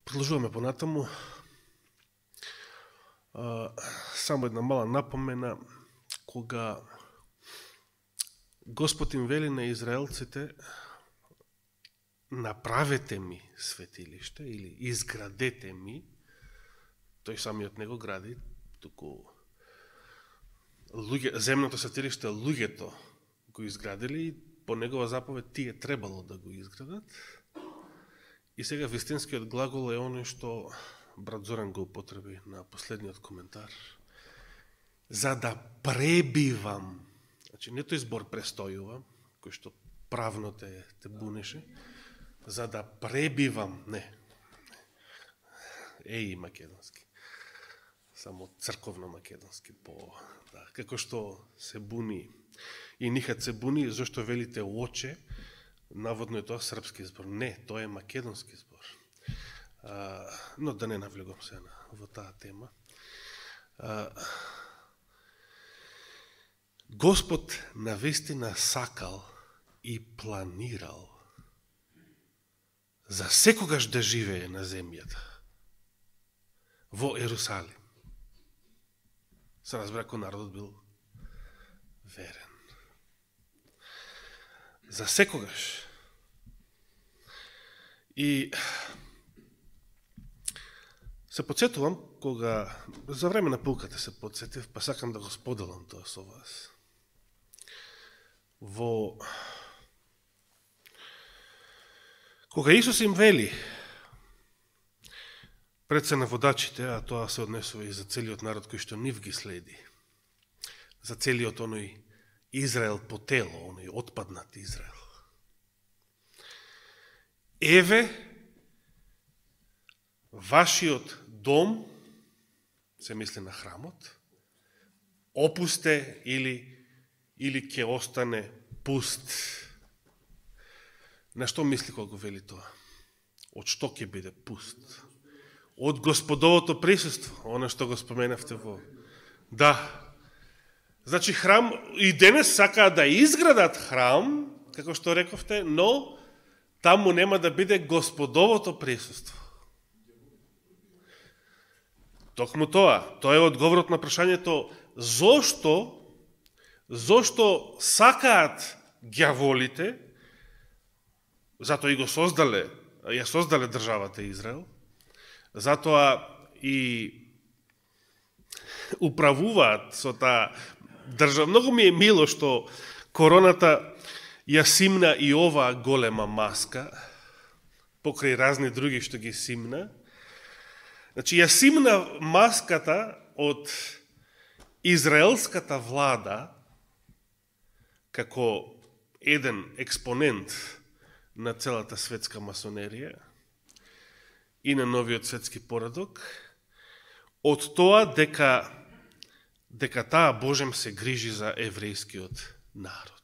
Продолжуваме понатаму. Само една мала напомена, кога Господ им вели на израелците: направете ми светилиште или изградете ми, тој самиот него гради, туку земното светилиште луѓето го изградили и по негова заповед тие требало да го изградат. И сега вистинскиот глагол е оној што брат Зоран го употреби на последниот коментар. За да пребивам. Значи, не тој збор престојувам, кој што правно те бунеше. За да пребивам, не. Еј македонски. Само црковно македонски. Да, како што се буни и Нихат се буни, зашто велите оче, наводно е тоа српски збор. Не, тоа е македонски збор. Но да не навлегам се во таа тема. Господ навистина сакал и планирал за секогаш да живее на земјата во Ерусалим. Се разбра кој народот бил верен. За секогаш. И се подсетувам, кога за време на пулката се подсетив, па сакам да го споделам тоа со вас. Кога Исус им вели пред се на водачите, а тоа се однесува и за целиот народ кој што нив ги следи, за целиот оној Израел по тело, оној отпаднат Израел. Еве, вашиот дом, се мисли на храмот, опусте или ќе остане пуст. На што мисли кога го вели тоа? Од што ќе биде пуст? Од Господовото присуство, она што го споменавте во... Да. Значи храм, и денес сакаат да изградат храм, како што рековте, но таму нема да биде Господовото присуство. Токму тоа е одговорот на прашањето зошто сакаат ѓаволите, затоа и го ја создале државата Израел, затоа и управуваат со таа држава. Многу ми е мило што короната ја симна и оваа голема маска, покрај разни други што ги симна. Значи, ја симна маската од израелската влада како еден експонент на целата светска масонерија и на новиот светски поредок, од тоа дека таа Божем се грижи за еврејскиот народ.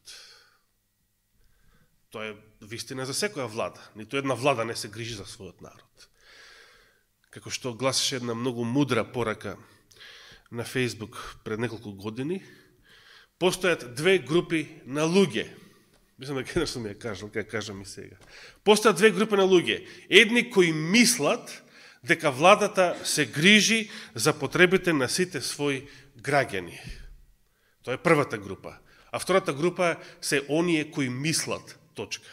Тоа е вистина за секоја влада. Ниту една влада не се грижи за својот народ. Како што гласеше една многу мудра порака на Фейсбук пред неколку години, постојат две групи на луѓе. Мислам дека еднаш сум ја кажал, дека кажам и сега. Постојат две групи на луѓе. Едни кои мислат дека владата се грижи за потребите на сите своји граѓани. Тоа е првата група. А втората група се оние кои мислат. Точка.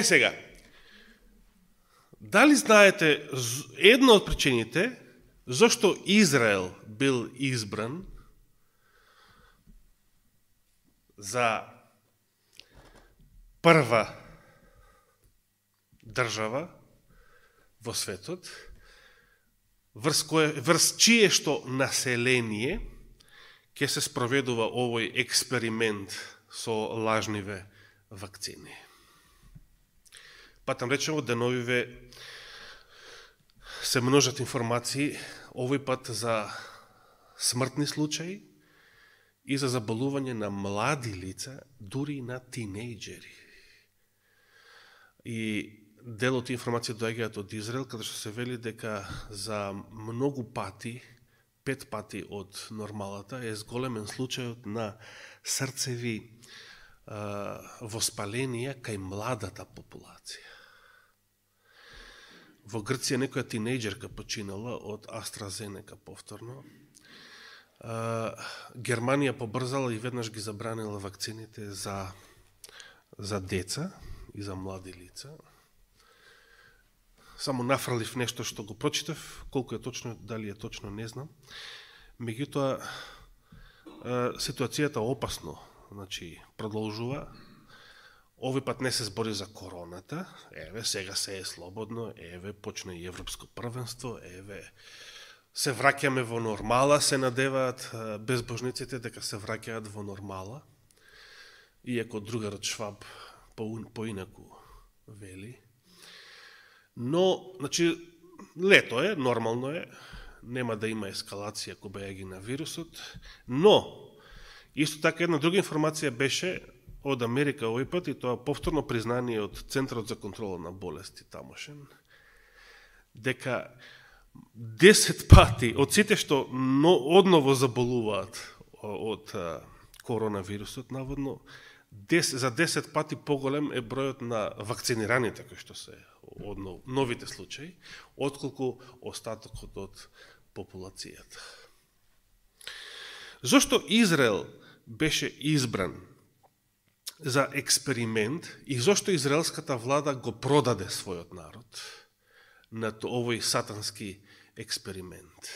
Сега, дали знаете една од причините зашто Израел бил избран за прва држава во светот, врз чие што население ќе се спроведува овој експеримент со лажниве вакцини. Патам речево, деновиве се множат информации, овој пат за смртни случаи и за заболување на млади лица, дури и на тинејџери. И дел од информација доаѓаат од Израел, каде што се вели дека за многу пати, 5 пати од нормалата, е зголемен случајот на срцеви воспаленија кај младата популација. во Грција некоја тинејџерка починала од AstraZeneca повторно. Германија побрзала и веднаш ги забранила вакцините за деца и за млади лица. Само нафрлив нешто што го прочитав, колку е точно, дали е точно, не знам. Меѓутоа, ситуацијата опасно, продолжува. Овој пат не се збори за короната, сега се е слободно, почна и Европско првенство, се враќаме во нормала, се надеваат безбожниците дека се враќаат во нормала, иако другарот Шваб поинаку вели. Но, лето е, нормално е, нема да има ескалација кобајаги на вирусот, но, исто така една друга информација беше од Америка овој пат, и тоа повторно признание од Центарот за контрола на болести тамошен, дека 10 пати од сите што одново заболуваат од коронавирусот, наводно, за 10 пати поголем е бројот на вакцинираните, кои што се од новите случаи, отколку остатокот од популацијата. Зошто Израел беше избран за експеримент и зошто израелската влада го продаде својот народ на овој сатански експеримент?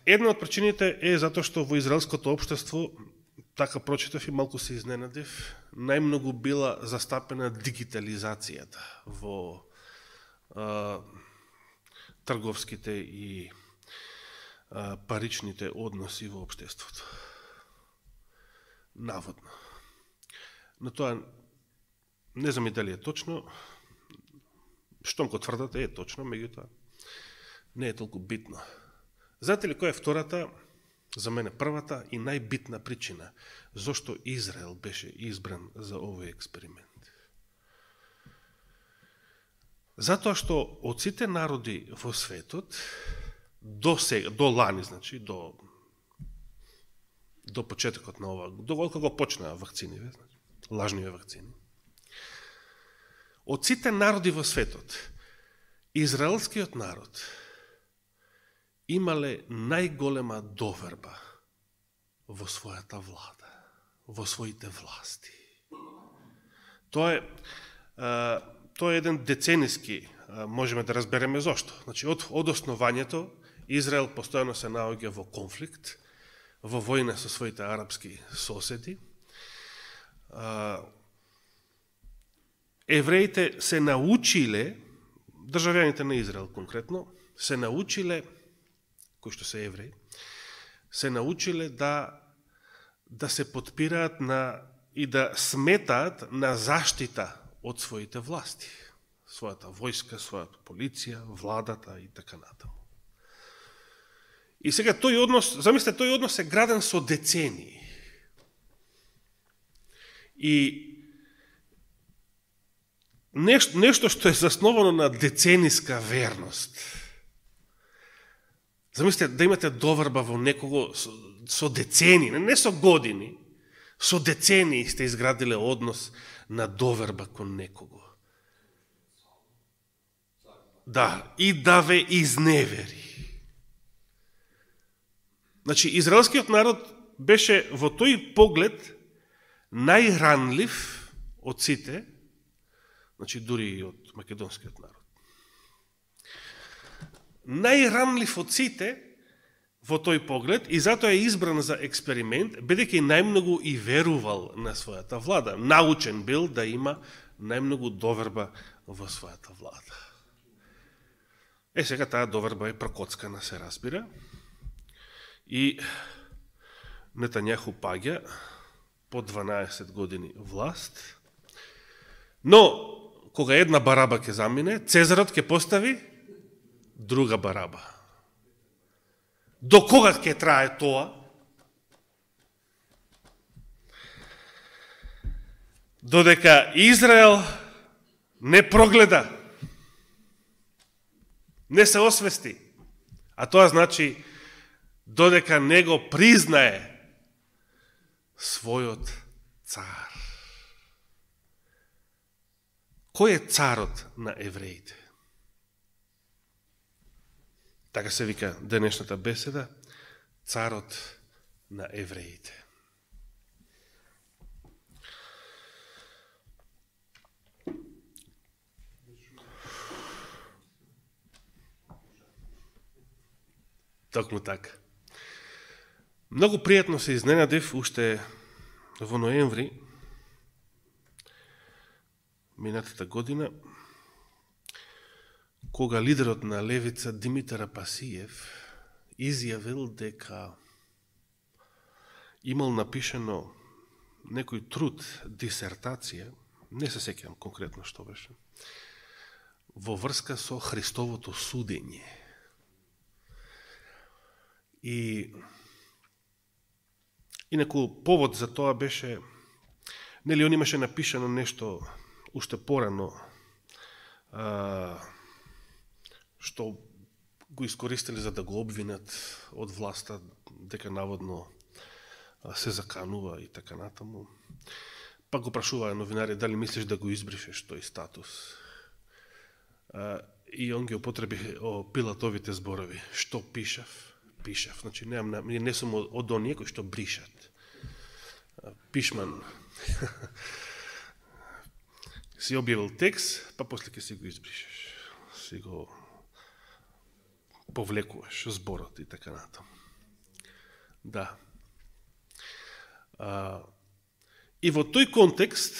Една од причините е затоа што во израелското општество, така прочитав и малку се изненадив, најмногу била застапена дигитализацијата во трговските и паричните односи во општеството. Наводно. Но тоа не знам и дали е точно. Штом го тврдате е точно, меѓутоа не е толку битно. Знаете ли која е втората, за мене првата и најбитна причина зошто Израел беше избран за овој експеримент? Затоа што од сите народи во светот до лани, до почетокот на ова, до кога почнаа вакцини, лажниве вакцини. Од сите народи во светот, израелскиот народ имале најголема доверба во својата влада, во своите власти. Тоа е еден децениски, можеме да разбереме зошто. Од основањето, Израел постојано се наоѓа во конфликт, во војна со своите арапски соседи. Евреите се научиле, државјаните на Израел конкретно, се научиле, кои што се евреи, се научиле да се подпираат и да сметаат на заштита од своите власти. Својата војска, својата полиција, владата и така натаму. И сега тој однос, замислете, тој однос е граден со децении. И нешто што е засновано на децениска верност. Замислете да имате доверба во некого со децении, не со години, со децении сте изградиле однос на доверба кон некого. Да, и да ве изневери. Израелскиот народ беше во тој поглед најранлив од сите, дури и од македонскиот народ. Најранлив од сите во тој поглед и затоа е избран за експеримент, бидејќи најмногу и верувал на својата влада. Научен бил да има најмногу доверба во својата влада. Сега таа доверба е прокоцкана, се разбира. И Нетањаху паѓа по 12 години власт. Но, кога една бараба ќе замине, Цезарот ќе постави друга бараба. До кога ќе трае тоа? Додека Израел не прогледа, не се освести. А тоа значи додека не го признае својот цар. Кој е царот на евреите? Така се вика денешната беседа, царот на евреите. Токму така. Многу пријатно се изненадив уште во ноември минатата година, кога лидерот на левица Димитар Апасиев изјавил дека имал напишено некој труд, дисертација, не се сеќавам конкретно што беше, во врска со Христовото судење. И инаку повод за тоа беше, нели он имаше напишано нешто уште порано, што го искористили за да го обвинат од власта, дека наводно се заканува и така натаму. Пак го прашуваа новинари, дали мислиш да го избришеш тој статус? И он ги употреби Пилатовите зборови. Што пишав? Пишав. Значи, не сум од оние кои што бришат. Пишман. Си објавил текст, па после ќе си го избришеш. Си го повлекуваш зборот и така натаму. Да. И во тој контекст,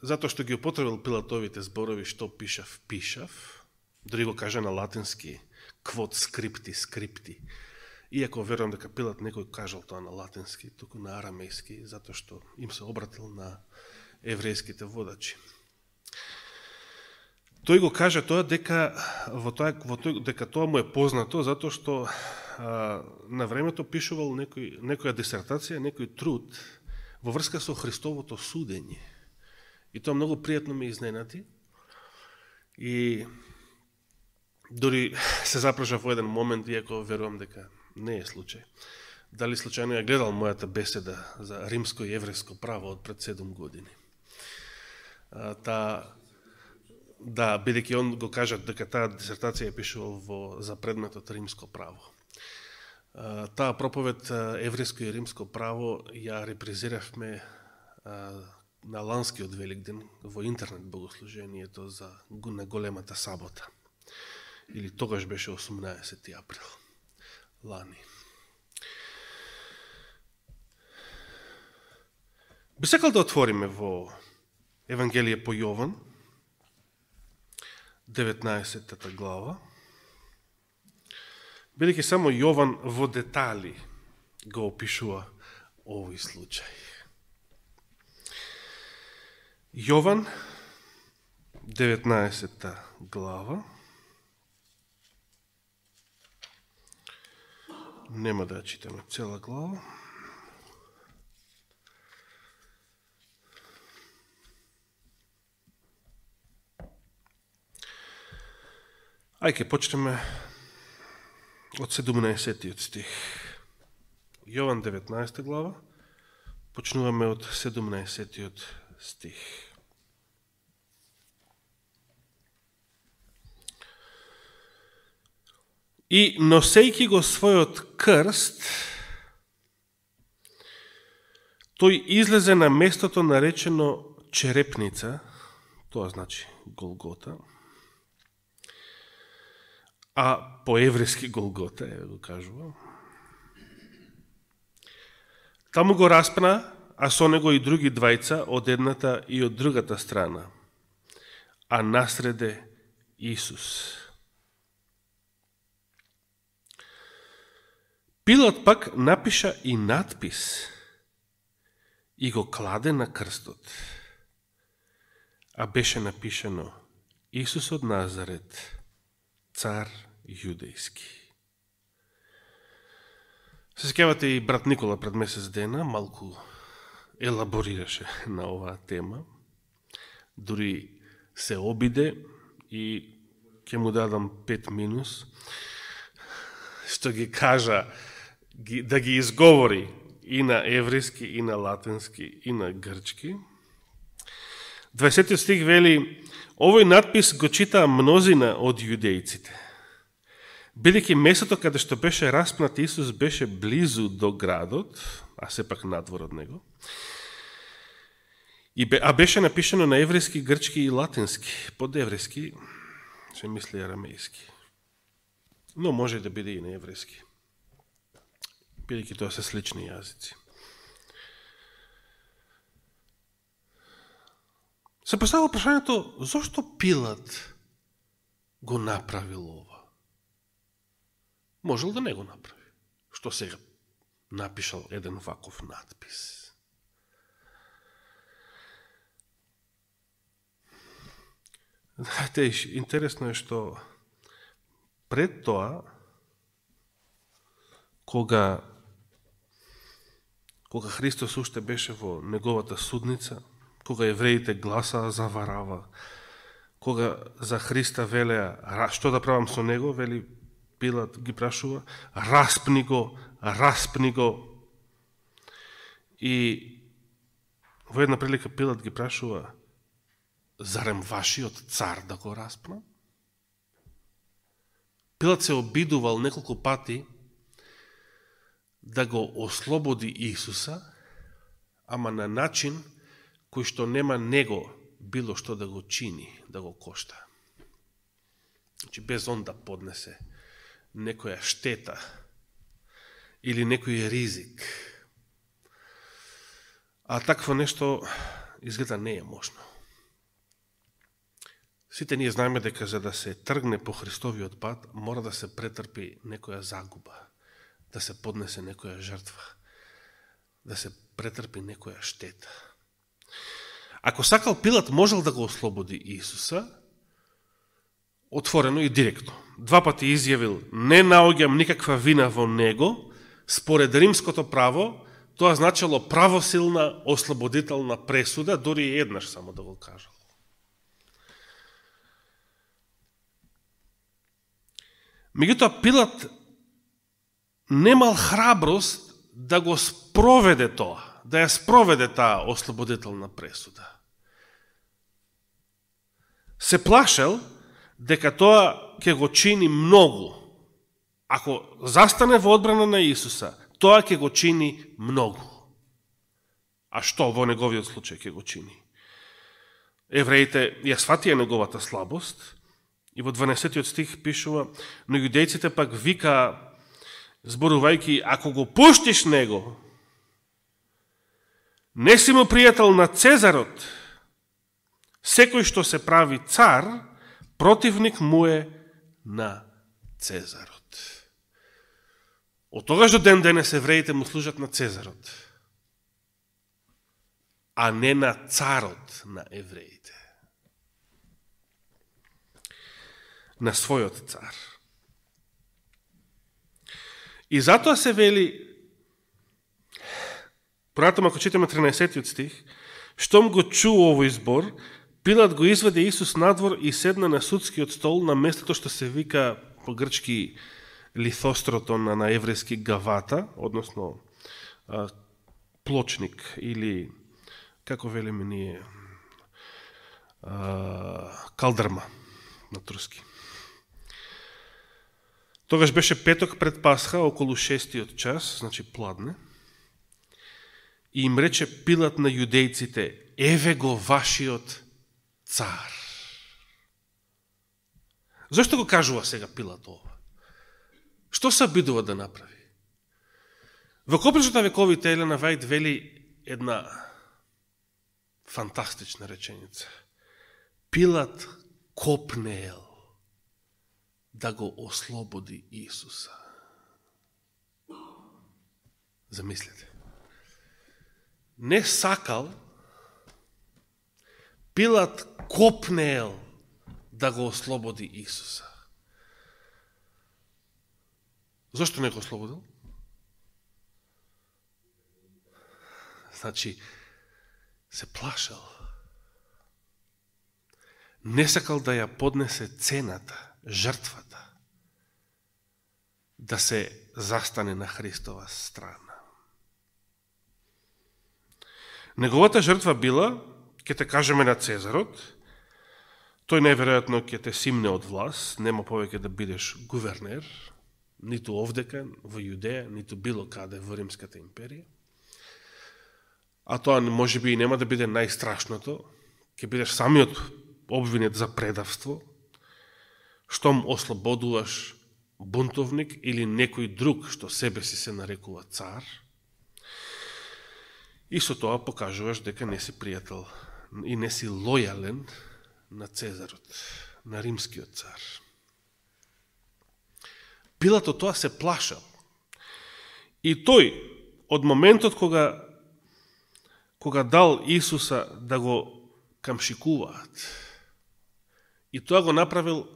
затоа што ги употребил Пилатовите зборови, што пишав, дори го кажа на латински, quod scripti, scripti. Иако верувам дека Пилат некој кажал тоа на латински, туку на арамејски, затоа што им се обратил на еврејските водачи. Тој го кажа тоа дека дека тоа му е познато, затоа што на времето пишувал некоја дисертација, некој труд во врска со Христовото судење. И тоа многу пријатно ме изненади. И дори се запрашав во еден момент, иако верувам дека не е случај. Дали случајно ја гледал мојата беседа за римско и еврејско право од пред 7 години. Да, бидејќи он го кажат дека таа дисертација е пишувал за предметот римско право. Таа проповед еврејско и римско право ја репризиравме на ланскиот Великден во интернет богослужението на големата сабота. Или тогаш беше 18 април лани. Би сакал да отвориме во Евангелие по Јован, 19 глава, бидејќи само Јован во детали го опишува овој случај. Јован, 19 глава, нема да ја читаме цела глава. Ајде, почнеме од 17 стих. Јован 19 глава, почнуваме од 17 стих. И носејќи го својот крст, тој излезе на местото наречено Черепница, тоа значи Голгота, а по еврејски Голгота, го кажува. Таму го распна, а со него и други двајца од едната и од другата страна, а насреде Исус. Пилат пак напиша и надпис и го кладе на крстот, а беше напишано Исус од Назарет, цар јудејски. Се сеќавате и брат Никола пред месец дена малку елаборираше на оваа тема. Дури се обиде и ќе му дадам 5 минус, што ги кажа, да ги изговори и на еврејски, и на латински, и на грчки. 20 стих вели: овој надпис го читаа мнозина од јудејците. Бидејќи местото каде што беше распнат Исус беше близу до градот, а сепак надвор од него, а беше напишано на еврејски, грчки и латински. Под еврејски се мисли арамејски. Но може да биде и на еврејски, бидејќи тоа се слични јазици. Се поставува прашањето, зошто Пилат го направил ова? Можел да не го направи. Што сега напишал еден ваков надпис? Знаете, интересно е што пред тоа, кога Христос уште беше во неговата судница, кога евреите гласаа за Варава, кога за Христа велеа, што да правам со него, вели Пилат ги прашува, распни го. И во една прилика Пилат ги прашува, зарем вашиот цар да го распна? Пилат се обидувал неколку пати да го ослободи Исуса, ама на начин кој што нема него било што да го чини, да го кошта. Значи, без он да поднесе некоја штета или некој ризик. А такво нешто изгледа не е можно. Сите ние знаеме дека за да се тргне по Христовиот пат, мора да се претрпи некоја загуба, да се поднесе некоја жртва, да се претрпи некоја штета. Ако сакал Пилат, можел да го ослободи Исуса, отворено и директно. 2 пати изјавил, не наоѓам никаква вина во него, според римското право, тоа значило правосилна ослободителна пресуда, дори и еднаш само да го кажал. Меѓутоа, Пилат немал храброст да го спроведе тоа, да ја спроведе таа ослободителна пресуда. Се плашел дека тоа ќе го чини многу. Ако застане во одбрана на Исуса, тоа ќе го чини многу. А што во неговиот случај ќе го чини? Евреите ја сватија неговата слабост и во 12 стих пишува, но јудејците пак вика, зборувајќи, ако го пуштиш него, не си му пријател на Цезарот, секој што се прави цар, противник му е на Цезарот. Од тогаш до ден денес евреите му служат на Цезарот, а не на царот на евреите. На својот цар. И затоа се вели, понатаму ако читаме 13 стих, штом го чу овој збор, Пилат го изведе Исус надвор и седна на судскиот стол на местото што се вика по грчки лithostroton, на еврејски гавата, односно плочник или, како велиме ние, калдрма на турски. Тогаш беше петок пред Пасха, околу 6 час, значи пладне, и им рече Пилат на јудејците, еве го вашиот цар. Зошто го кажува сега Пилат ова? Што се обидува да направи? Во Копричот на вековите Елена Вајд вели една фантастична реченица. Пилат копнеел да го ослободи Исуса. Замислете. Не сакал, Пилат копнеел да го ослободи Исуса. Зошто не го ослободил? Значи, се плашал. Не сакал да ја поднесе цената, жртвата, да се застане на Христова страна. Неговата жртва била ќе те кажеме на Цезарот, тој најверојатно ќе те симне од власт, нема повеќе да бидеш гувернер, ниту овдека, во Јудеја, ниту било каде во Римската империја. А тоа може би и нема да биде најстрашното, ќе бидеш самиот обвинет за предавство, штом ослободуваш бунтовник или некој друг што себе си се нарекува цар, и со тоа покажуваш дека не си пријател и не си лојален на Цезарот, на римскиот цар. Пилат од тоа се плаша. И тој, од моментот кога дал Исуса да го камшикуваат, и тоа го направил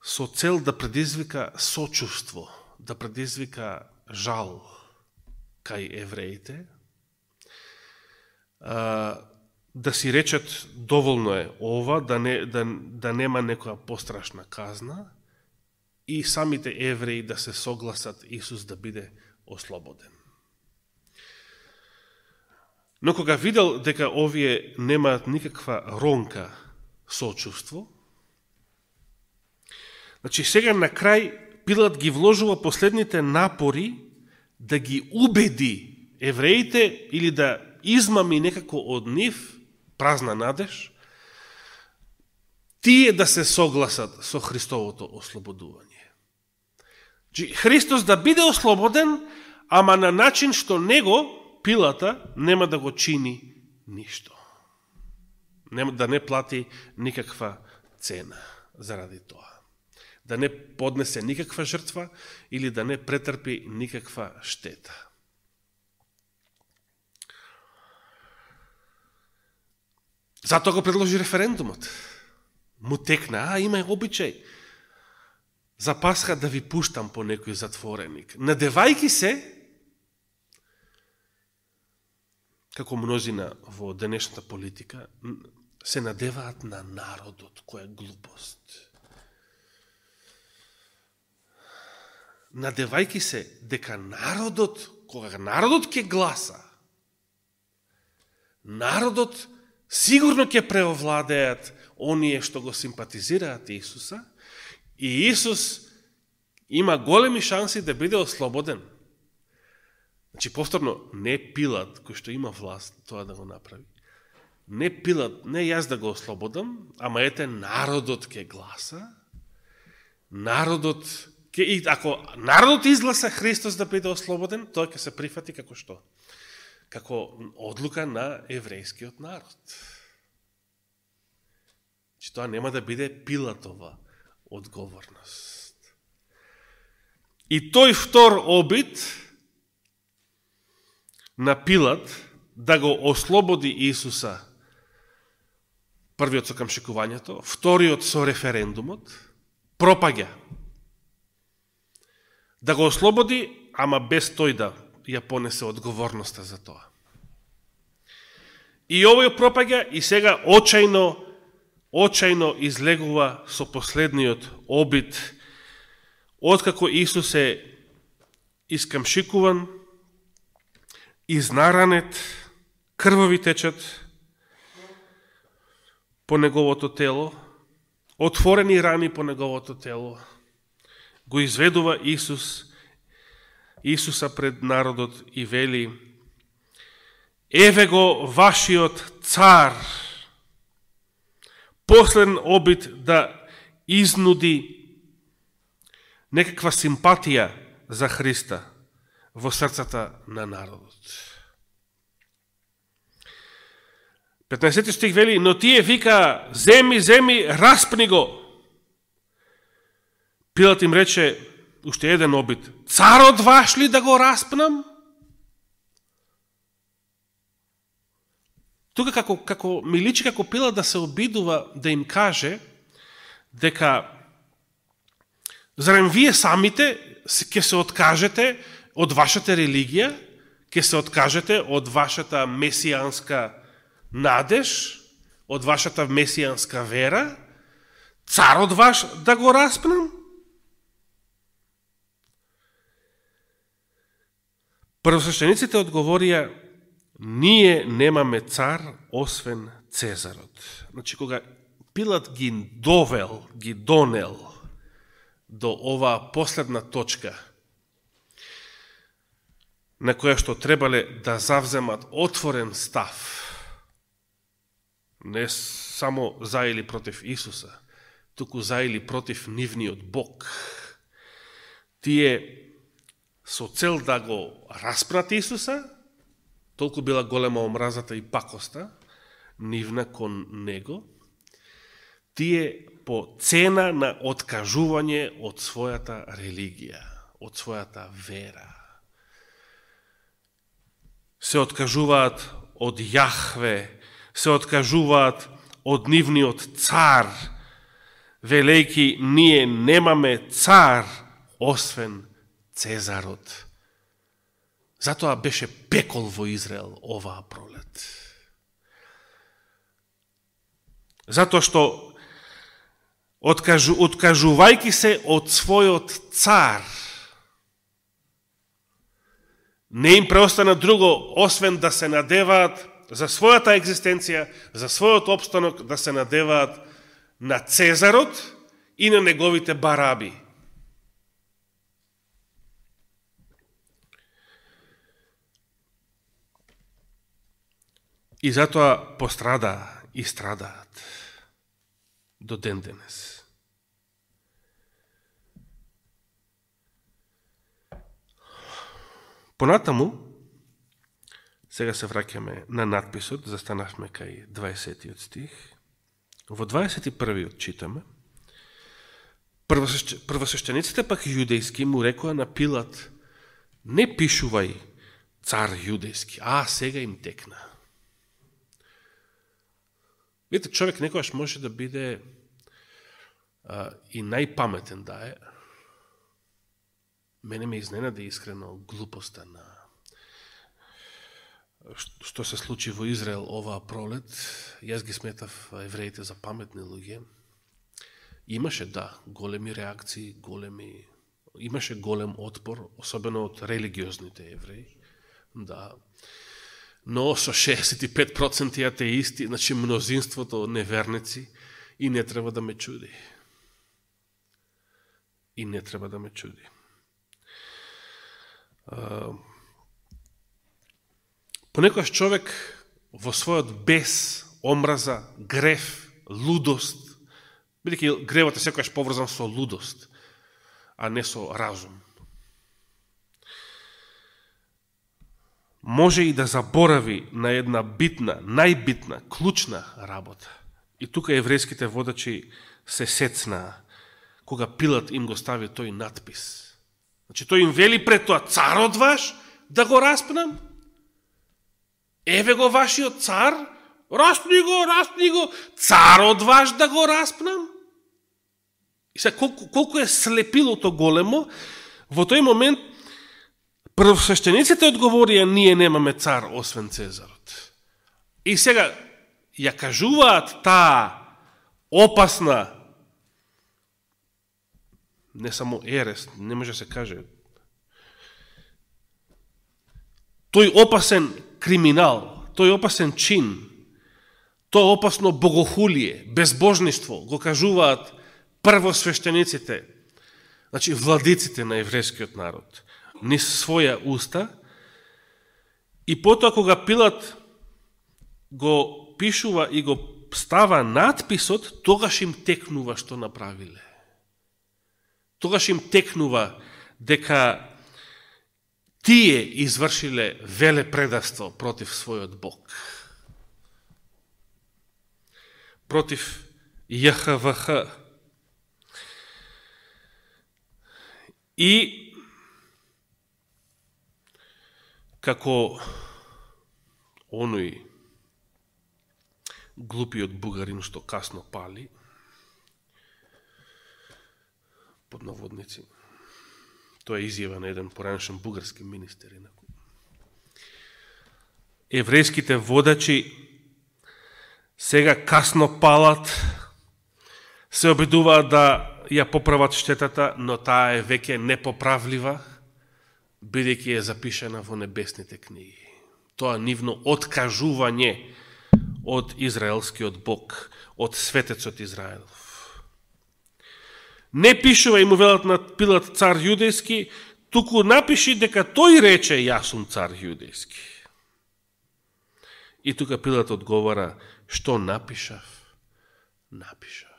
со цел да предизвика сочувство, да предизвика жал кај евреите, да си речат доволно е ова, да нема некоја пострашна казна, и самите евреи да се согласат Исус да биде ослободен. Но кога видел дека овие немаат никаква ронка сочувство, значи сега на крај Пилат ги вложува последните напори да ги убеди евреите или да измами некако од нив празна надеж, тие да се согласат со Христовото ослободување. Христос да биде ослободен, ама на начин што него, Пилата, нема да го чини ништо. Да не плати никаква цена заради тоа. Да не поднесе никаква жртва или да не претрпи никаква штета. Затоа го предложи референдумот. Му текна, има обичај за Пасха да ви пуштам по некој затвореник. Надевајки се, како мнозина во денешната политика, се надеваат на народот, која глупост. Надевајки се дека народот, кога народот ќе гласа, народот сигурно ќе преовладеат оние што го симпатизираат Исуса, и Исус има големи шанси да биде ослободен. Значи, повторно, не Пилат, кој што има власт тоа да го направи. Не Пилат, не јас да го ослободам, ама ете народот ќе гласа, и ако народот изгласа Христос да биде ослободен, тоа ќе се прифати како што? Како одлука на еврејскиот народ. Че тоа нема да биде Пилатова одговорност. И тој втор обид на Пилат да го ослободи Исуса, првиот со камшикувањето, вториот со референдумот, пропаѓа. Да го ослободи, ама без тој да ја понесе одговорноста за тоа. И овој пропаѓа и сега очајно излегува со последниот обид, откако Исус е искамшикуван, изнаранет, крвави течат по неговото тело, отворени рани по неговото тело, го изведува Исуса пред народот и вели: еве го вашиот цар. Последен обид да изнуди некаква симпатија за Христа во срцата на народот. 15 стих вели: но тие вика: земи, распни го. Пилат им рече уште еден обид: царот ваш ли да го распнам? Тука како ми личи како Пилат да се обидува да им каже дека зарем вие самите ќе се откажете од вашата религија, ќе се откажете од вашата месијанска надеж, од вашата месијанска вера, царот ваш да го распнам? Првосвещениците одговорија: ние немаме цар освен Цезарот. Значи, кога Пилат ги донел до оваа последна точка, на која што требале да завземат отворен став, не само за или против Исуса, туку за или против нивниот Бог. Тие со цел да го распнат Исуса, толку била голема омразата и пакоста нивна кон него, тие по цена на откажување од својата религија, од својата вера. Се откажуваат од Јахве, се откажуваат од нивниот цар, велејки ние немаме цар освен Цезарот. Затоа беше пекол во Израел оваа пролет. Затоа што откажувајќи се од својот цар, не им преостана друго, освен да се надеваат за својата екзистенција, за својот опстанок, да се надеваат на Цезарот и на неговите бараби. И затоа пострадаа и страдаат до ден денес. Понатаму, сега се враќаме на надписот, застанавме кај 20 стих. Во 21 читаме: првосвещениците пак јудејски му рекоа на Пилат: не пишувај цар јудејски, сега им текна. Видите, човек некојаш може да биде и најпаметен да е. Мене ме изненади искрено глупоста на што се случи во Израел оваа пролет. Јас ги сметав евреите за паметни луѓе. Имаше, големи реакции, имаше голем отпор, особено од религиозните евреи. Но со 65% атеисти, значи мнозинството неверници, и не треба да ме чуди. Понекогаш човек во својот бес, омраза, грев, лудост, бидејќи гревот е секогаш поврзан со лудост, а не со разум, може и да заборави на една битна, најбитна, клучна работа. И тука еврејските водачи се сецнаа кога Пилат им го стави тој надпис. Значи, тој им вели пред тоа: царот ваш да го распнам? Еве го вашиот цар, распни го, царот ваш да го распнам? И сега, колку е слепилото големо, во тој момент првосвещениците одговорија: ние немаме цар освен Цезарот. И сега ја кажуваат таа опасна, не само ерес, не може да се каже, тој опасен криминал, тој опасен чин, тоа опасно богохулие, безбожниство, го кажуваат првосвещениците, значи владиците на еврејскиот народ, низ своја уста. И потоа кога Пилат го пишува и го става надписот, тогаш им текнува што направиле. Тогаш им текнува дека тие извршиле велепредавство против својот Бог. Против ЈХВХ. И како оној глупиот бугарин што касно пали, под наводници, тоа е изјава на еден поранешен бугарски министер. Еврејските водачи сега касно палат, се обидуваат да ја поправат штетата, но таа е веќе непоправлива, бидејќи е запишена во небесните книги. тоа нивно откажување од израелскиот Бог, од светецот Израелов. Не пишува и му велат на Пилат цар јудејски, туку напиши дека тој рече јас сум цар јудејски. И тука Пилат одговара, што напишав? Напишав.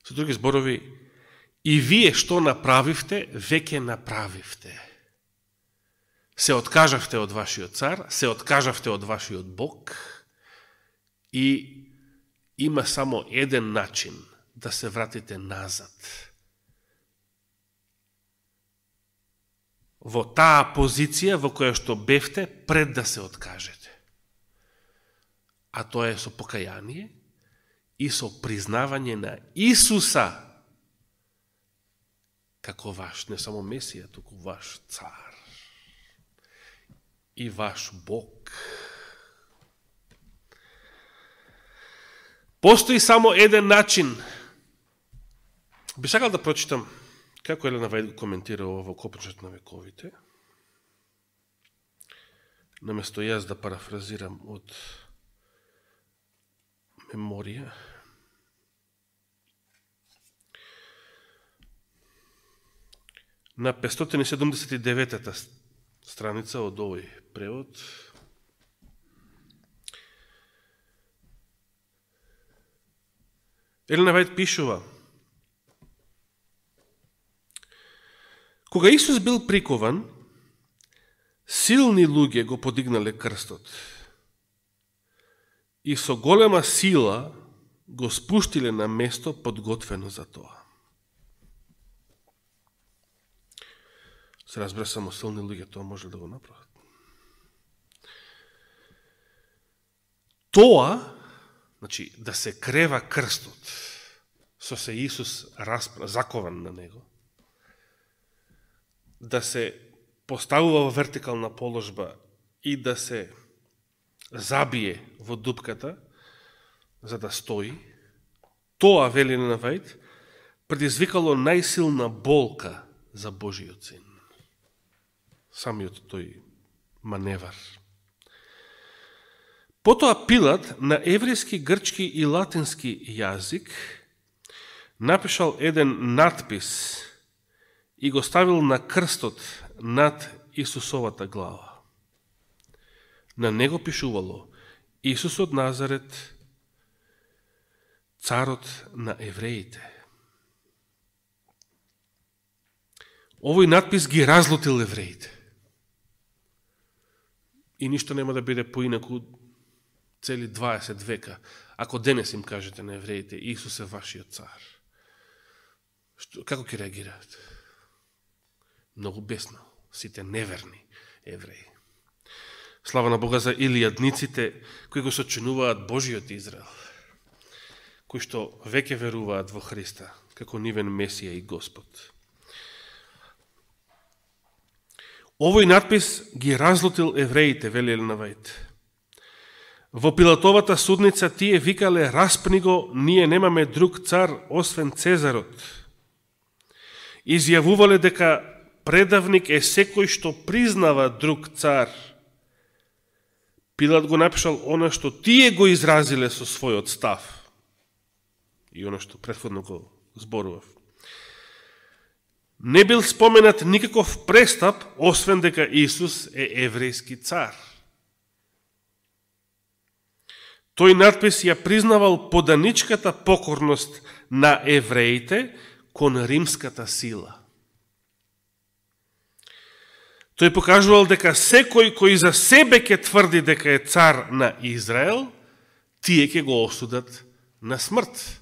Со други зборови, и вие што направивте, веќе направивте. Се откажавте од вашиот цар, се откажавте од вашиот Бог и има само еден начин да се вратите назад. Во таа позиција во која што бевте пред да се откажете. А тоа е со покаяние и со признавање на Исуса како ваш, не само Месија, туку ваш цар и ваш Бог. Постои само еден начин. Би сакал да прочитам како Елена Вајд коментира ово во Копрчот на вековите. Наместо јас да парафразирам од меморија. На 579-та страница од овој превод Елена Вајд пишува: кога Исус бил прикован, силни луѓе го подигнале крстот и со голема сила го спуштиле на место подготвено за тоа. Се разбира, само силни луѓе тоа може да го направат. Тоа, значи, да се крева крстот, со се Исус закован на него, да се поставува во вертикална положба и да се забие во дупката, за да стои, тоа, вели Елена Вајд, предизвикало најсилна болка за Божиот син. Самиот тој маневар. Потоа Пилат на еврејски, грчки и латински јазик напишал еден надпис и го ставил на крстот над Исусовата глава. На него пишувало: Исус од Назарет, царот на евреите. Овој надпис ги разлутил евреите. И ништо нема да биде поинаку цели 20 века, ако денес им кажете на евреите: Исус е вашиот цар. Како ќе реагираат? Многу бесно. Сите неверни евреи. Слава на Бога за илијадниците кои го сочинуваат Божиот Израел, кои што веќе веруваат во Христа како нивен Месија и Господ. Овој надпис ги разлутил евреите, вели Елена Вајд. Во Пилатовата судница тие викале: распни го, ние немаме друг цар освен Цезарот. Изјавувале дека предавник е секој што признава друг цар. Пилат го напишал она што тие го изразиле со својот став. И она што претходно го зборував. Не бил споменат никаков престап, освен дека Исус е еврејски цар. Тој надпис ја признавал поданичката покорност на евреите кон римската сила. Тој покажувал дека секој кој за себе ќе тврди дека е цар на Израел, тие ќе го осудат на смрт.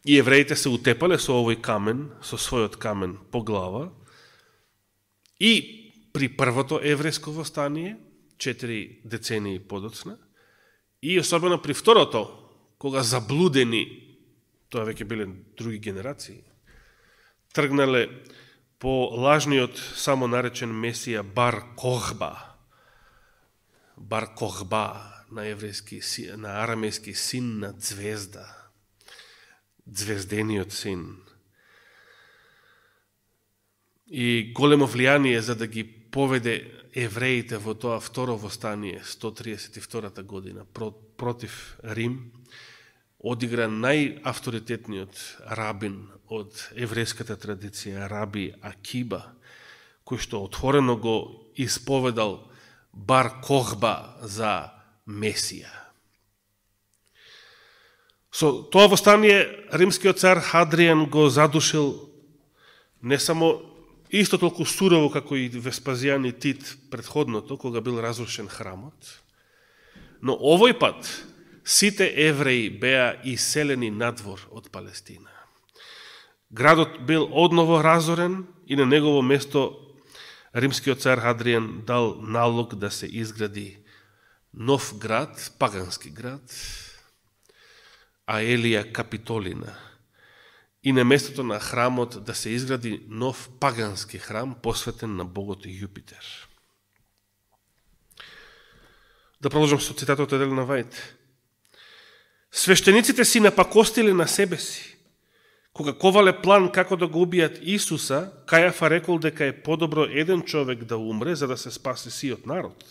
И евреите се утепале со овој камен, со својот камен по глава. И при првото еврејско востание, 4 децении подоцна, и особено при второто, кога заблудени, тоа веќе биле други генерации, тргнале по лажниот само наречен Месија Бар Кохба. Бар Кохба на еврејски, на арамејски син на звезда. Звездениот син. и големо влијание за да ги поведе евреите во тоа второ востание 132 година против Рим, одигра најавторитетниот рабин од еврејската традиција, раби Акиба, кој што отворено го исповедал бар кохба за Месија. Со тоа востание римскиот цар Хадриан го задушил не само исто толку сурово како и Веспазијан и Тит претходното, кога бил разрушен храмот, но овој пат сите евреи беа иселени надвор од Палестина. Градот бил одново разорен и на негово место римскиот цар Хадриан дал налог да се изгради нов град, пагански град, Аелија Капитолина, и на местото на храмот да се изгради нов пагански храм посветен на богот Јупитер. Да продолжам со цитатот од Елена Вајт. Свештениците си напакостиле на себе си. Кога ковале план како да го убијат Исуса, Кајафа рекол дека е подобро еден човек да умре за да се спаси сиот народ.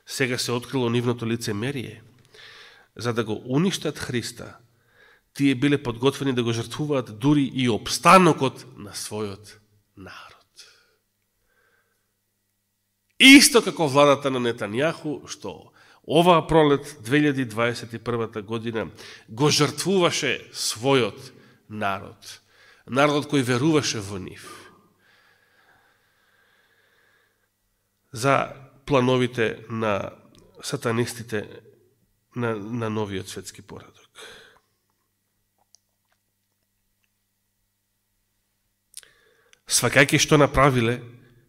Сега се открило нивното лицемерие. За да го уништат Христа, тие биле подготвени да го жртвуваат дури и опстанокот на својот народ. Исто како владата на Нетањаху, што оваа пролет 2021 година го жртвуваше својот народ. Народот кој веруваше во нив. За плановите на сатанистите на новиот светски поредок. Сваќајќи што направиле,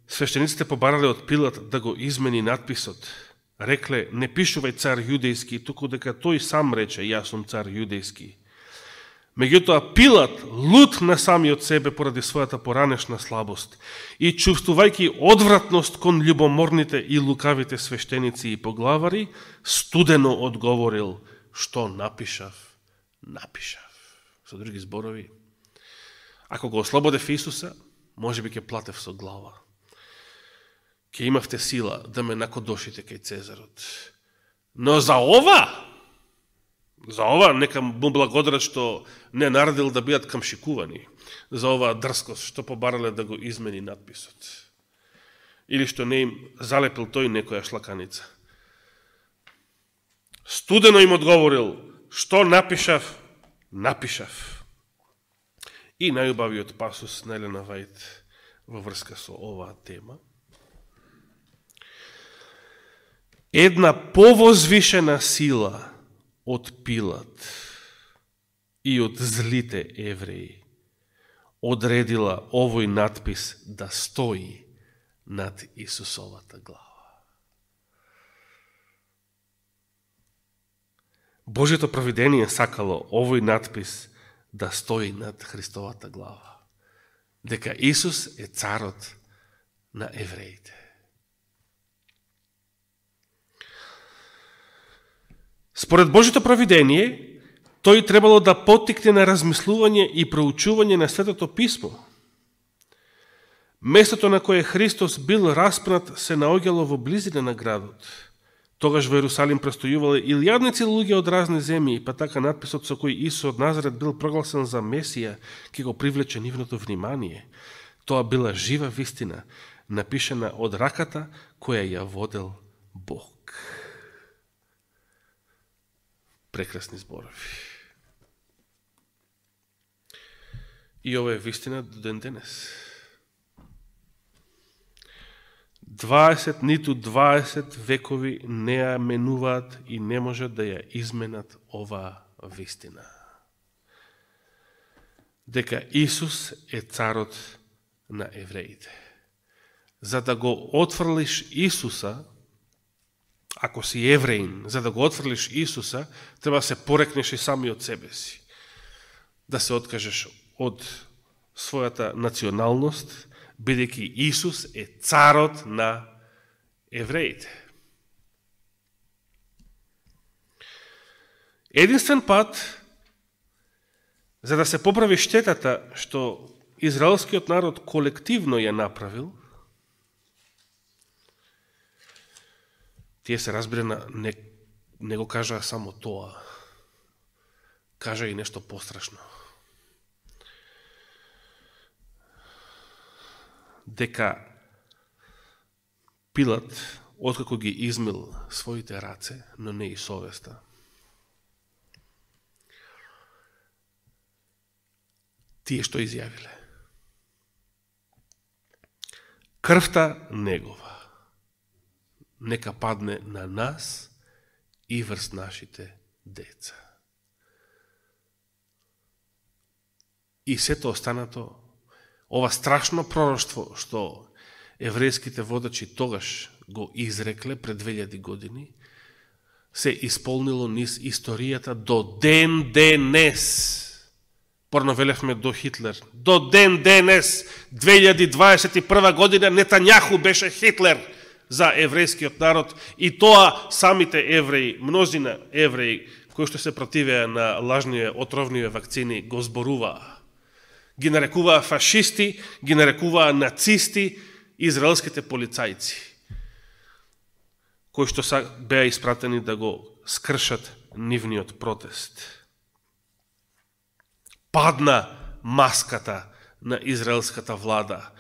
свештениците побарале од Пилат да го измени надписот. Рекле, не пишувај цар јудејски, туку дека тој сам рече, јас сум цар јудејски. Меѓутоа Пилат, лут на самиот себе поради својата поранешна слабост и чувствувајќи одвратност кон љубоморните и лукавите свештеници и поглавари, студено одговорил, што напишав, напишав. Со други зборови, ако го ослободев Исуса, може би ќе платев со глава. Ке имавте сила да ме накодошите кај Цезарот. Но за ова нека му благодарат што не наредил да бидат камшикувани. За оваа дрскост што побарале да го измени надписот. Или што не им залепил тој некоја шлаканица. Студено им одговорил, што напишав, напишав. И најубавиот пасус на Елена Вајт во врска со оваа тема. Една повозвишена сила од Пилат и од злите евреи одредила овој надпис да стои над Исусовата глава. Божјото провидение сакало овој надпис да стои над Христовата глава. Дека Исус е царот на евреите. Според Божјото провидение, тој требало да поттикне на размислување и проучување на Светото Писмо. Местото на кое Христос бил распнат се наоѓало во близина на градот. Тогаш во Ерусалим престојувале илјадници луѓе од разни земји, па така надписот со кој Исус од Назарет бил прогласен за Месија, ке го привлече нивното внимание. Тоа била жива вистина, напишана од раката која ја водел Бог. Прекрасни зборови. И ова е вистина до ден денес. 20 векови не ја менуваат и не можат да ја изменат оваа вистина. Дека Исус е царот на евреите. За да го отфрлиш Исуса, ако си евреин, за да го отфрлиш Исуса, треба да се порекнеш и сами од себе си. Да се откажеш од својата националност, бидејќи Исус е царот на евреите. Единствен пат за да се поправи штетата што израелскиот народ колективно ја направил, тие се разбира не го кажаа само тоа, кажа и нешто пострашно. Дека Пилат, откако ги измил своите раце, но не и совеста, тие што изјавиле: крвта негова нека падне на нас и врз нашите деца. И сето останато, ова страшно пророштво што еврејските водачи тогаш го изрекле пред 2000 години, се исполнило низ историјата до ден денес. Порно велевме до Хитлер. До ден денес, 2021 година, Нетањаху беше Хитлер за еврејскиот народ, и тоа самите евреи, мнозина евреи кои што се противеа на лажниве отровниве вакцини го зборуваа. Ги нарекуваа фашисти, ги нарекуваа нацисти, израелските полицајци, кои што беа испратени да го скршат нивниот протест. Падна маската на израелската влада,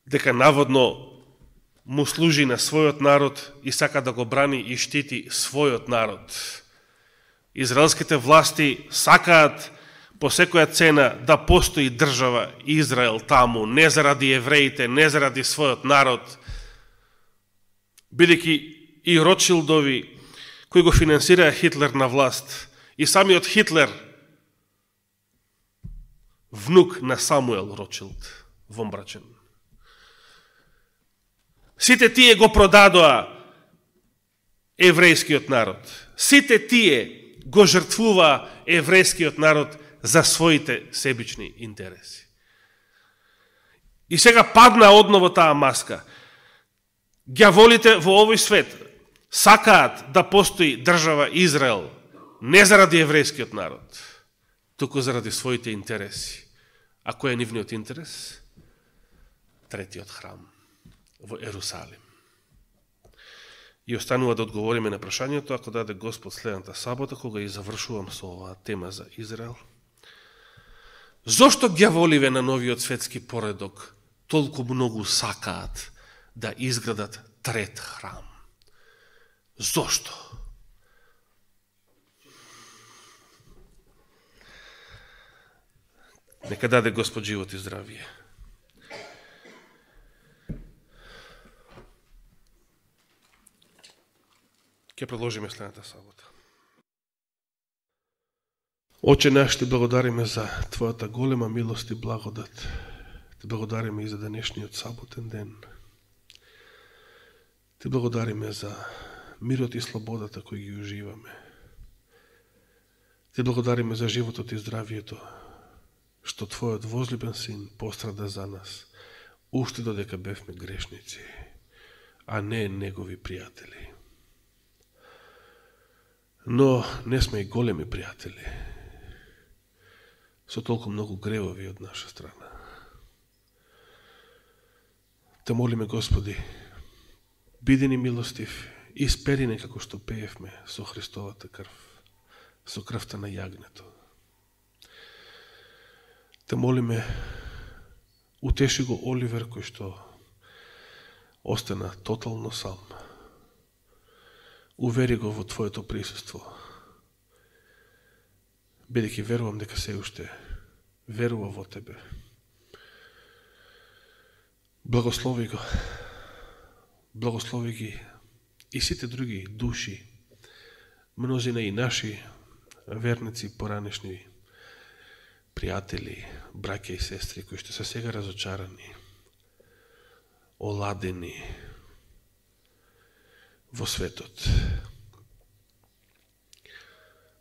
дека наводно му служи на својот народ и сака да го брани и штити својот народ. Израелските власти сакаат по секоја цена да постои држава Израел таму, не заради евреите, не заради својот народ, бидејќи и Ротшилдови, кои го финансираа Хитлер на власт, и самиот Хитлер, внук на Самуел Ротшилд, вомбрачен. Сите тие го продадоа еврејскиот народ. Сите тие го жртвуваа еврејскиот народ за своите себични интереси. И сега падна одново таа маска. Ѓаволите во овој свет сакаат да постои држава Израел не заради еврејскиот народ, туку заради своите интереси. А кој е нивниот интерес? Третиот храм во Ерусалим. И останува да одговориме на прашањето, ако даде Господ следната сабота, кога и завршувам со оваа тема за Израел. Зошто ѓаволиве на новиот светски поредок толку многу сакаат да изградат трет храм? Зошто? Нека даде Господ живот и здравие. Ќе продолжиме следната сабота. Оче наш, ти благодариме за Твојата голема милост и благодат. Ти благодариме и за денешниот саботен ден. Ти благодариме за мирот и слободата кои ги уживаме. Ти благодариме за животот и здравието, што Твојот возлюбен син пострада за нас, уште додека бевме грешници, а не негови пријатели. Но не сме и големи пријатели, со толку многу гревови од наша страна. Те молиме, Господи, биди ни милостив и спери не како што пеевме со Христовата крв, со крвта на јагнето. Те молиме, утеши го Оливер кој што остана тотално сам. Увери го во Твоето присуство, бидејќи верувам дека се уште верува во Тебе. Благослови го, благослови ги и сите други души, мнозина и наши верници, поранешни пријатели, браќа и сестри, кои што се сега разочарани, оладени во светот.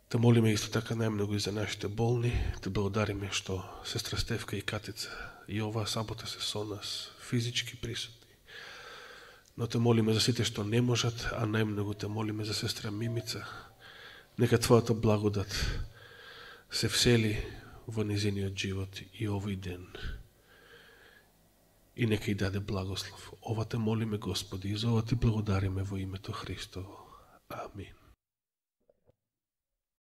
Те молиме исто така најмногу и за нашите болни. Те благодариме што сестра Стефка и Катица и оваа сабота се со нас, физички присутни. Но те молиме за сите што не можат, а најмногу те молиме за сестра Мимица. Нека Твојата благодат се всели во низиниот живот и овој ден. и нека и даде благослов. Ова те молиме, Господи, и за ова ти благодариме во името Христово. Амин.